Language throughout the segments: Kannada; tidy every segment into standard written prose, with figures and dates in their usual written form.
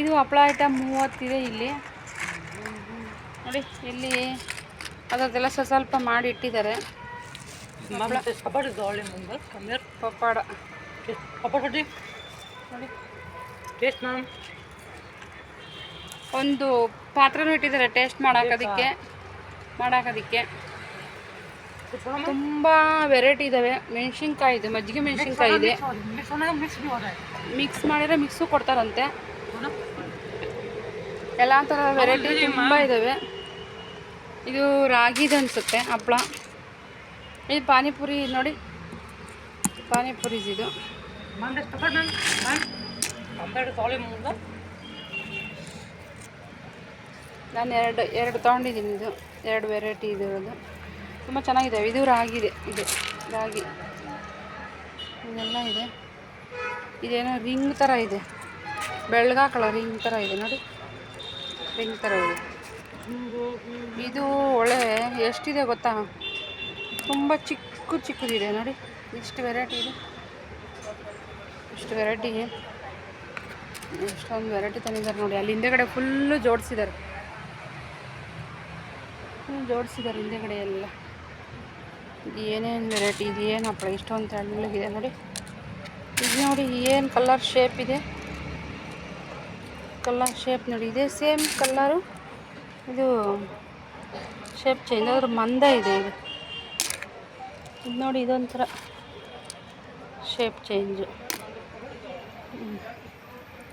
ಇದು ಹಪ್ಪಳ ಐಟಮ್ 30 ಇದೆ ಇಲ್ಲಿ ನೋಡಿ. ಇಲ್ಲಿ ಅದರದ್ದೆಲ್ಲ ಸ್ವಲ್ಪ ಮಾಡಿ ಇಟ್ಟಿದ್ದಾರೆ. ಪಪ್ಪಾಡ ನೋಡಿ ಒಂದು ಪಾತ್ರೆನೂ ಇಟ್ಟಿದ್ದಾರೆ ಟೇಸ್ಟ್ ಮಾಡೋದಕ್ಕೆ. ತುಂಬ ವೆರೈಟಿ ಇದ್ದಾವೆ. ಮೆಣಸಿನ್ಕಾಯಿ ಇದೆ, ಮಜ್ಜಿಗೆ ಮೆಣಸಿನ್ಕಾಯಿ ಇದೆ, ಮಿಕ್ಸ್ ಮಾಡಿದರೆ ಮಿಕ್ಸು ಕೊಡ್ತಾರಂತೆ. ಎಲ್ಲ ಥರ ವೆರೈಟಿ ತುಂಬ ಇದ್ದಾವೆ. ಇದು ರಾಗಿದು ಅನಿಸುತ್ತೆ ಹಪ್ಪಳ. ಇದು ಪಾನಿಪುರಿ ನೋಡಿ, ಪಾನಿಪುರಿ ಇದು. ನಾನು ಎರಡು ತೊಗೊಂಡಿದ್ದೀನಿ. ಇದು 2 ವೆರೈಟಿ ಇದಿರೋದು ತುಂಬ ಚೆನ್ನಾಗಿದೆ. ಇದು ರಾಗಿದೆ, ಇದು ರಾಗಿ ಇದೆಲ್ಲ ಇದೆ. ಇದೇನೋ ರಿಂಗ್ ಥರ ಇದೆ, ಬೆಳಗಾಕಲ್ಲ ರಿಂಗ್ ಥರ ಇದೆ ನೋಡಿ, ರಿಂಗ್ ಥರ ಇದೆ. ಇದು ಒಳ್ಳೆ ಎಷ್ಟಿದೆ ಗೊತ್ತಾ, ತುಂಬ ಚಿಕ್ಕದಿದೆ ನೋಡಿ. ಇಷ್ಟು ವೆರೈಟಿ ಇದೆ, ಇಷ್ಟು ವೆರೈಟಿ, ಎಷ್ಟೊಂದು ವೆರೈಟಿ ತಂದಿದ್ದಾರೆ ನೋಡಿ. ಅಲ್ಲಿ ಹಿಂದೆಗಡೆ ಫುಲ್ಲು ಜೋಡಿಸಿದ್ದಾರೆ ಹಿಂದೆಗಡೆ ಎಲ್ಲ. ಏನೇನು ವೆರೈಟಿ ಇದೆ, ಏನು ಹಪ್ಪಳ ಇಷ್ಟೊಂದು ತೆಳ್ಳಗಿದೆ ನೋಡಿ. ಇದು ನೋಡಿ ಏನು ಕಲರ್ ಶೇಪ್ ಇದೆ, ಕಲರ್ ಶೇಪ್ ನೋಡಿ. ಇದೇ ಸೇಮ್ ಕಲ್ಲರು, ಇದು ಶೇಪ್ ಚೇಂಜ್ ಆದ್ರೆ ಮಂದ ಇದೆ. ಇದು ನೋಡಿ, ಇದೊಂಥರ ಶೇಪ್ ಚೇಂಜು.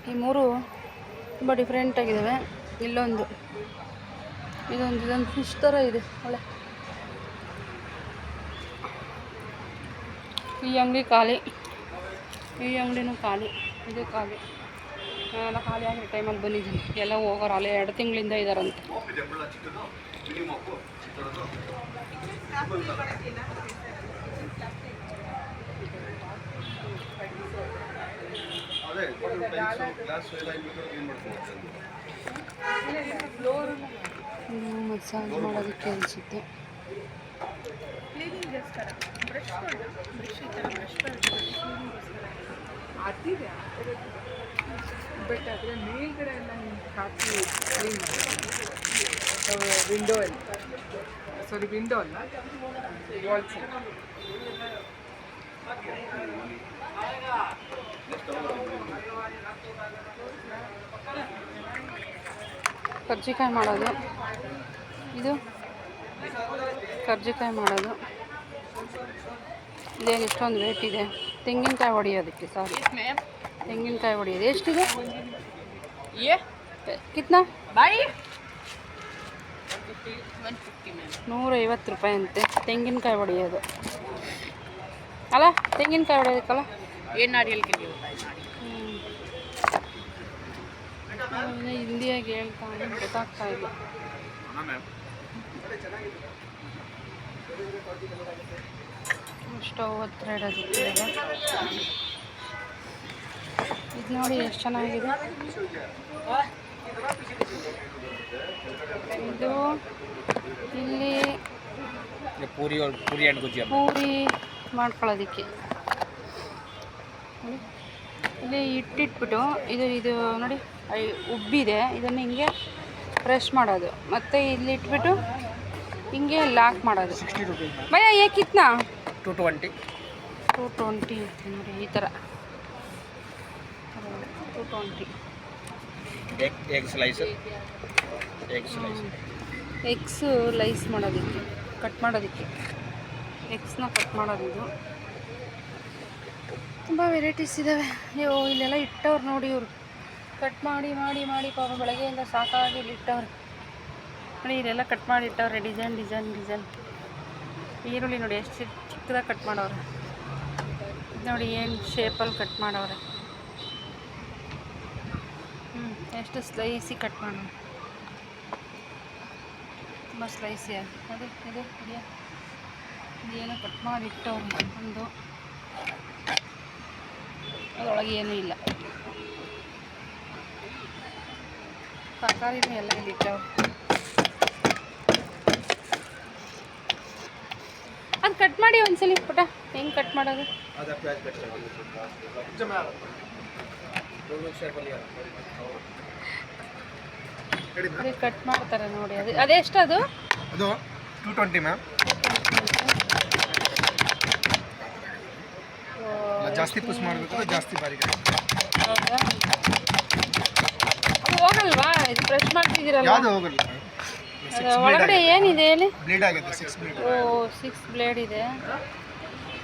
ಈ 3 ತುಂಬ ಡಿಫ್ರೆಂಟಾಗಿದ್ದಾವೆ. ಇದೊಂದು ಫಿಶ್ ಥರ ಇದೆ ಒಳ್ಳೆ. ಈ ಅಂಗಡಿ ಖಾಲಿ, ಈ ಅಂಗಡಿನೂ ಖಾಲಿ, ಇದು ಖಾಲಿ. ನಾನೆಲ್ಲ ಖಾಲಿ ಆಗಿರೋ ಟೈಮಲ್ಲಿ ಬಂದಿದ್ದೀನಿ. ಎಲ್ಲ ಹೋಗೋರು ಅಲ್ಲೇ 2 ತಿಂಗಳಿಂದ ಇದ್ದಾರಂತೆ. ಮಸಾಜ್ ಮಾಡೋದಕ್ಕೆ ಅನಿಸುತ್ತೆ. ಬಟ್ ಅದರ ಮೇಲ್ಗಡೆ ಎಲ್ಲ ಹಾಕಿ ಕ್ಲೀನ್ ಮಾಡಿ. ವಿಂಡೋ ಎಲ್ಲ ಸಾರಿ, ವಿಂಡೋ ಅಲ್ಲ, ವಾಲ್ಸ್. ಕರ್ಜಿಕಾಯಿ ಮಾಡೋದು, ಇದು ಕರ್ಜಿಕಾಯಿ ಮಾಡೋದು. ಇದೇನು ಇಷ್ಟೊಂದು ರೇಟ್ ಇದೆ. ತೆಂಗಿನಕಾಯಿ ಹೊಡಿಯೋದಕ್ಕೆ, ತೆಂಗಿನಕಾಯಿ ಹೊಡಿಯೋದು ಎಷ್ಟಿದೆ? ಕಿತ್ನಾ ಬಾಯಿ 150 ರೂಪಾಯಿ ಅಂತೆ ತೆಂಗಿನಕಾಯಿ ಹೊಡಿಯೋದು ಅಲ್ಲ. ತೆಂಗಿನಕಾಯಿ ಹೊಡಿಯೋದಕ್ಕಲ್ಲ, ಏನು ನಾರಿಯಲ್ ಹಿಂದಿಯಾಗಿ ಹೇಳ್ತಾನೆ ಗೊತ್ತಾಗ್ತಾ ಇಲ್ಲ. ಸ್ಟವ್ ಹತ್ರ ಇಡೋದಕ್ಕೆ ಇದು ನೋಡಿ ಎಷ್ಟು ಚೆನ್ನಾಗಿದೆ. ಇದು ಇಲ್ಲಿ ಪೂರಿ ಮಾಡ್ಕೊಳ್ಳೋದಕ್ಕೆ ಇಲ್ಲಿ ಇಟ್ಟಿಟ್ಬಿಟ್ಟು ಇದು ನೋಡಿ ಉಬ್ಬಿದೆ. ಇದನ್ನು ಹಿಂಗೆ ಫ್ರೆಶ್ ಮಾಡೋದು, ಮತ್ತು ಇಲ್ಲಿ ಇಟ್ಬಿಟ್ಟು ಹಿಂಗೆ ಲಾಕ್ ಮಾಡೋದು. 60 ರೂಪಾಯಿ ಭಯ್ಯ ಏಕಿತ್ನಾ 220 ನೋಡಿ ಈ ಥರ 220. ಎಗ್ಸು ಲೈಸ್ ಮಾಡೋದಕ್ಕೆ, ಕಟ್ ಮಾಡೋದಕ್ಕೆ, ಎಗ್ಸ್ನ ಕಟ್ ಮಾಡೋದು. ಇದು ತುಂಬ ವೆರೈಟೀಸ್ ಇದ್ದಾವೆ. ಅಯ್ಯೋ ಇಲ್ಲೆಲ್ಲ ಇಟ್ಟವ್ರು ನೋಡಿ, ಇವರು ಕಟ್ ಮಾಡಿ ಮಾಡಿ ಮಾಡಿ ಪಾಪ ಬೆಳಗ್ಗೆಯಿಂದ ಸಾಕಾಗಿ ಇಲ್ಲಿ ಇಟ್ಟವ್ರು ನೋಡಿ. ಇಲ್ಲೆಲ್ಲ ಕಟ್ ಮಾಡಿ ಇಟ್ಟವ್ರೆ, ಡಿಸೈನ್. ಈರುಳ್ಳಿ ನೋಡಿ ಎಷ್ಟು ಚಿಕ್ಕದಾಗಿ ಕಟ್ ಮಾಡವ್ರೆ ನೋಡಿ, ಏನು ಶೇಪಲ್ಲಿ ಕಟ್ ಮಾಡವ್ರೆ. ಎಷ್ಟು ಸ್ಲೈಸಿ ಕಟ್ ಮಾಡೋರು, ತುಂಬ ಸ್ಲೈಸಿ ಆಗಿ ನೋಡಿ. ಇದೇನೋ ಕಟ್ ಮಾಡಿ ಇಟ್ಟವ್ರು ಒಂದು, ಅದರೊಳಗೆ ಏನೂ ಇಲ್ಲ. ತರಕಾರಿನೂ ಎಲ್ಲ ಇಲ್ಲಿ ಇಟ್ಟವ್ರು. ಅದು ಕಟ್ ಮಾಡಿ ಒಂದ್ಸಲಿ ಪುಟ, ಹೆಂಗೆ ಕಟ್ ಮಾಡೋದು? ನೋಡಿ ಕಟ್ ಮಾಡ್ತಾರೆ ನೋಡಿ. ಅದೆಷ್ಟು ಅದು? ಅದು 220 ಮ್ಯಾಮ್. ಜಾಸ್ತಿ ಪುಷ್ ಮಾಡಬೇಕು, ಜಾಸ್ತಿ ಬಾರಿಗೆ. ಹೌದಾ? ಅದು ಹೋಗಲ್ವಾ? ಇದು ಬ್ರಷ್ ಮಾಡ್ತಿದ್ದೀರಲ್ಲ, ಯಾವುದು ಹೋಗಲ್ಲ. ಒಳಗಡೆ ಏನಿದೆ ಹೇಳಿ? ಬ್ಲೇಡ್ ಆಗಿದೆ, 6 ಬ್ಲೇಡ್. ಓ 6 ಬ್ಲೇಡ್ ಇದೆ.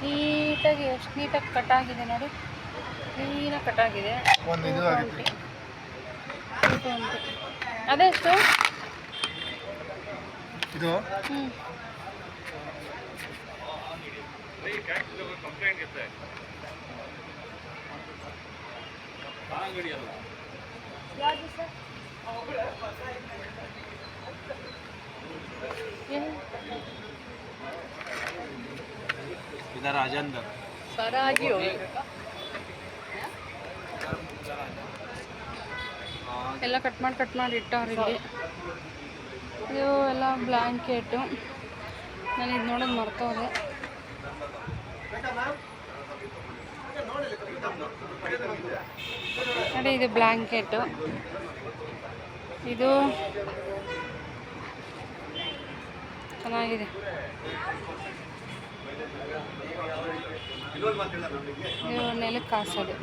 ನೀಟಾಗಿ ಎಷ್ಟು ನೀಟಾಗಿ ಕಟ್ ಆಗಿದೆ ನೋಡಿ, ಕ್ಲೀನಾಗಿ ಕಟ್ ಆಗಿದೆ. ಒಂದು ಇದು ಆಗಿದೆ. 220. ಅದೆಷ್ಟು ಇದು? इधर आ जा अंदर सारा आगे हो ಎಲ್ಲ ಕಟ್ ಮಾಡಿ ಇಟ್ಟವ್ರು ಇಲ್ಲಿ. ಇದು ಎಲ್ಲ ಬ್ಲ್ಯಾಂಕೆಟು. ನಾನು ಇದು ನೋಡೋದು ಮರ್ತೋದೆ. ನೋಡಿ ಇದು ಬ್ಲ್ಯಾಂಕೆಟು. ಇದು ಚೆನ್ನಾಗಿದೆ. ಇದು ನೆಲಕ್ಕೆ ಹಾಸೋದು.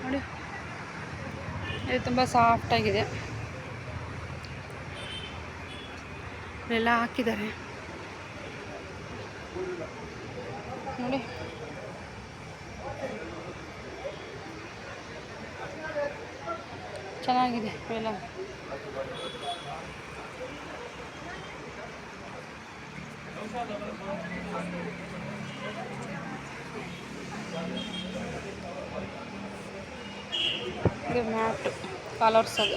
ನೋಡಿ ಇದು ತುಂಬ ಸಾಫ್ಟಾಗಿದೆ. ಎಲ್ಲ ಹಾಕಿದ್ದಾರೆ ನೋಡಿ. ಚೆನ್ನಾಗಿದೆ ಎಲ್ಲ. ಇದು ಮ್ಯಾಟು ಕಾಲರ್ಸದು.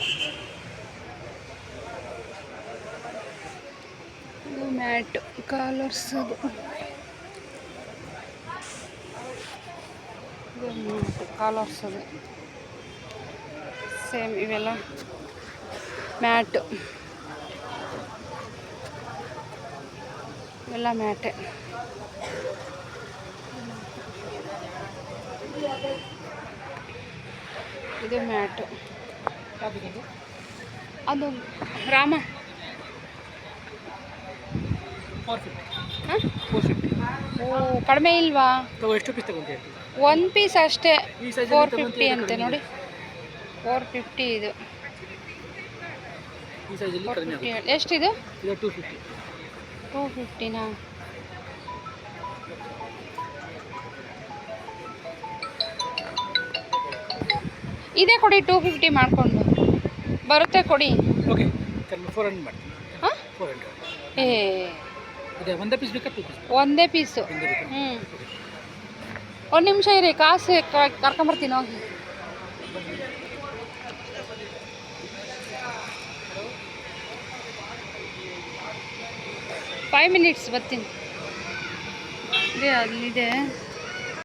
ಇದು ಮ್ಯಾಟ್ ಕಾಲರ್ಸದು. ಇದು ಮ್ಯಾಟ್ ಕಾಲರ್ಸದು. ಸೇಮ್ ಇವೆಲ್ಲ ಮ್ಯಾಟು, ಇವೆಲ್ಲ ಮ್ಯಾಟೆ. ಇದು ಮ್ಯಾಟು. ಅದು ರಾಮ 450. ಓ ಕಡಿಮೆ ಇಲ್ವಾ? ಎಷ್ಟು ಪೀಸ್ ತಗೊಂತೀಯ? 1 ಪೀಸ್ ಅಷ್ಟೇ. 450 ಅಂತೆ ನೋಡಿ. 450 ಇದು. ಈ ಸೈಜಲ್ಲಿ ಕಡಿಮೆ ಆಗುತ್ತೆ. ಎಷ್ಟಿದು? ಇದು 250. 250ನಾ? ಇದೇ ಕೊಡಿ, 250 ಮಾಡಿಕೊಂಡು ಬರುತ್ತೆ ಕೊಡಿ. ಓಕೆ 400 ಮಾಡ್ತೀನಿ. ಹಾಂ 400. ಏ ಅದೇ ಒಂದೇ ಪೀಸ್ ಬೇಕಾ 2 ಪೀಸ್? ಒಂದೇ ಪೀಸು. ಹ್ಞೂ ಒಂದು ನಿಮಿಷ ಇರಿ, ಕಾಸು ಕರ್ಕೊಂಬರ್ತೀನಿ ಹೋಗಿ. ಫೈವ್ ಮಿನಿಟ್ಸ್ ಬರ್ತೀನಿ. ಇದೆ ಅಲ್ಲಿದೆ.